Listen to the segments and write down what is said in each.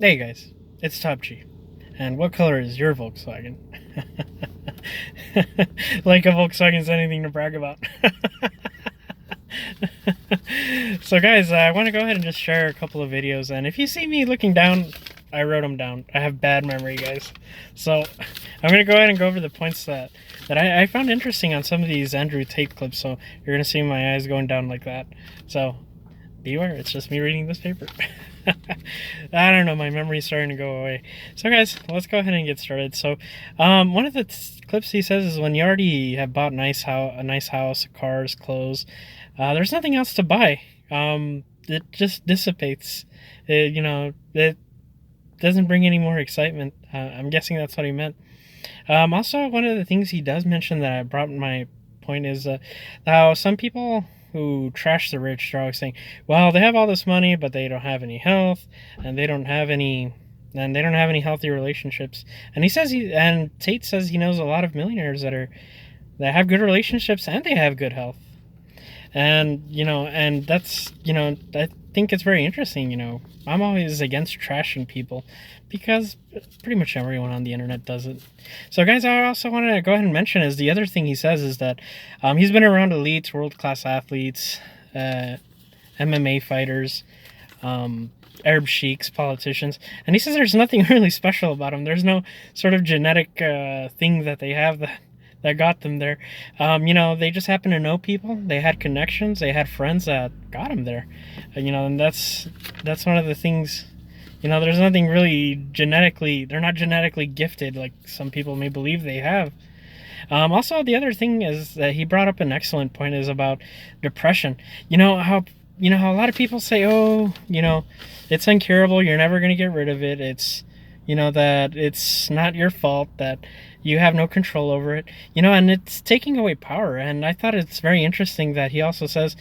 Hey guys, it's Top G. And what color is your Volkswagen? Like a Volkswagen's anything to brag about. So guys, I want to go ahead and just share a couple of videos, and if you see me looking down, I wrote them down. I have bad memory, guys. So I'm going to go ahead and go over the points that I found interesting on some of these Andrew Tate clips, so you're going to see my eyes going down like that. So beware, it's just me reading this paper. I don't know, my memory's starting to go away. So guys, let's go ahead and get started. So one of the clips he says is when you already have bought a nice house, cars, clothes, there's nothing else to buy. It just dissipates. It doesn't bring any more excitement. I'm guessing that's what he meant. Also, one of the things he does mention that I brought my point is how some people who trash the rich are always saying, well, they have all this money, but they don't have any health, and they don't have any healthy relationships. And Tate says he knows a lot of millionaires that have good relationships and they have good health. And that's, I think it's very interesting. I'm always against trashing people because pretty much everyone on the internet does it. So guys, I also want to go ahead and mention is the other thing he says is that he's been around elites, world-class athletes, MMA fighters, Arab sheiks, politicians, and he says there's nothing really special about them. There's no sort of genetic thing that they have that got them there. They just happen to know people. They had connections. They had friends that got them there. And that's one of the things. There's nothing really they're not genetically gifted like some people may believe they have. Also, the other thing is that he brought up an excellent point is about depression. How a lot of people say, oh, it's incurable. You're never going to get rid of it. It's, that it's not your fault, that you have no control over it, and it's taking away power. And I thought it's very interesting that he also says,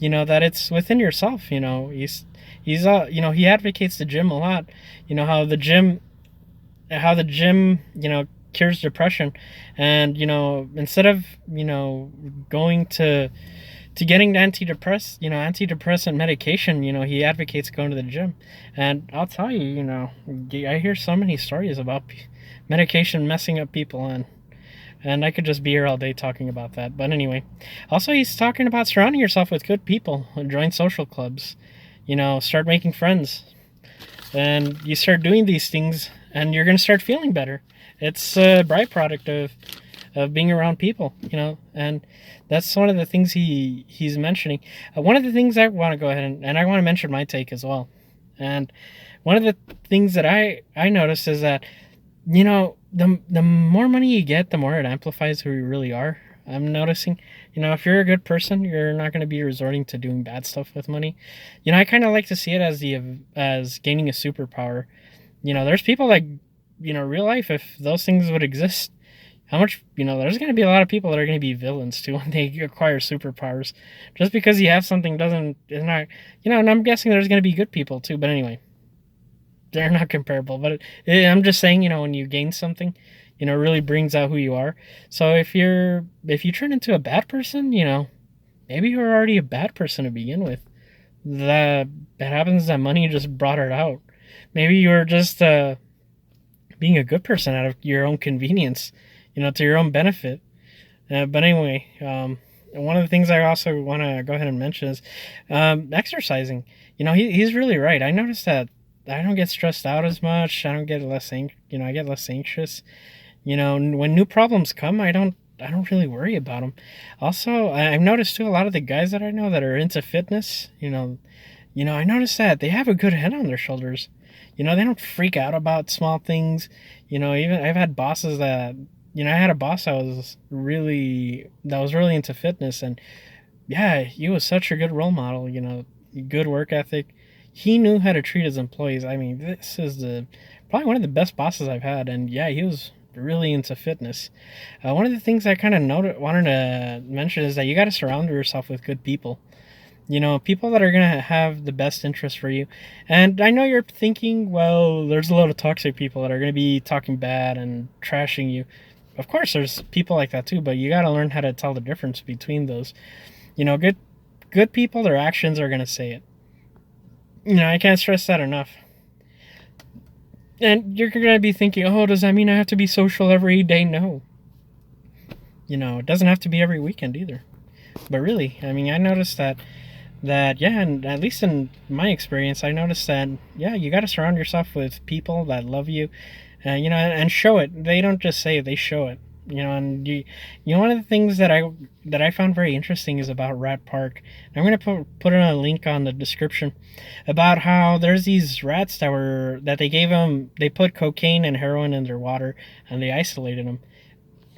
that it's within yourself. He advocates the gym a lot. How the gym cures depression, and instead of going to getting antidepressant medication, he advocates going to the gym. And I'll tell you, I hear so many stories about medication messing up people, and I could just be here all day talking about that. But anyway, also he's talking about surrounding yourself with good people, join social clubs, start making friends, and you start doing these things and you're going to start feeling better. It's a byproduct of being around people, and that's one of the things he's mentioning. One of the things I want to go ahead and I want to mention my take as well. And one of the things that I noticed is that, the more money you get, the more it amplifies who you really are. I'm noticing, if you're a good person, you're not going to be resorting to doing bad stuff with money. I kind of like to see it as gaining a superpower. There's people like, real life, if those things would exist, how much, there's going to be a lot of people that are going to be villains too when they acquire superpowers. Just because you have something is not, and I'm guessing there's going to be good people too, but anyway, they're not comparable. But I'm just saying, when you gain something, it really brings out who you are. So if you turn into a bad person, maybe you're already a bad person to begin with. That happens, that money just brought it out. Maybe you're just being a good person out of your own convenience, to your own benefit. But anyway, one of the things I also want to go ahead and mention is exercising. He's really right. I noticed that I don't get stressed out as much. I don't get I get less anxious. When new problems come, I don't really worry about them. Also, I've noticed too, a lot of the guys that I know that are into fitness, I noticed that they have a good head on their shoulders. They don't freak out about small things. Even I've had bosses that, I had a boss that was really into fitness, and yeah, he was such a good role model, good work ethic. He knew how to treat his employees. I mean, this is probably one of the best bosses I've had, and yeah, he was really into fitness. One of the things I kind of wanted to mention is that you got to surround yourself with good people. People that are going to have the best interest for you. And I know you're thinking, well, there's a lot of toxic people that are going to be talking bad and trashing you. Of course, there's people like that too, but you got to learn how to tell the difference between those. Good people, their actions are going to say it. I can't stress that enough. And you're gonna be thinking, oh, does that mean I have to be social every day? No. It doesn't have to be every weekend either. But really, I mean, I noticed that yeah, and at least in my experience, I noticed that yeah, you got to surround yourself with people that love you, and show it. They don't just say it; they show it. And one of the things that I found very interesting is about Rat Park. I'm gonna put in a link on the description about how there's these rats that they put cocaine and heroin in their water and they isolated them.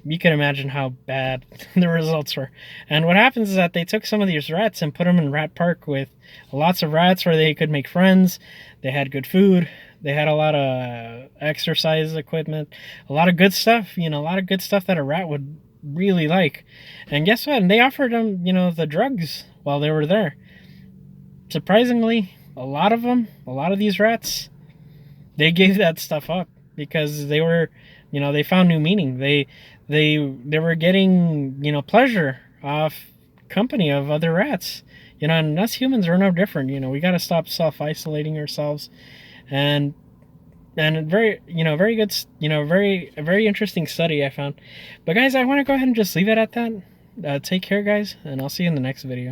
You can imagine how bad the results were. And what happens is that they took some of these rats and put them in Rat Park with lots of rats where they could make friends. They had good food. They had a lot of exercise equipment, a lot of good stuff, a lot of good stuff that a rat would really like. And guess what? And they offered them, the drugs while they were there. Surprisingly, a lot of these rats, they gave that stuff up because they found new meaning. They were getting, pleasure off company of other rats. And us humans are no different. We got to stop self-isolating ourselves. And very good, very interesting study I found. But guys, I want to go ahead and just leave it at that. Take care, guys, and I'll see you in the next video.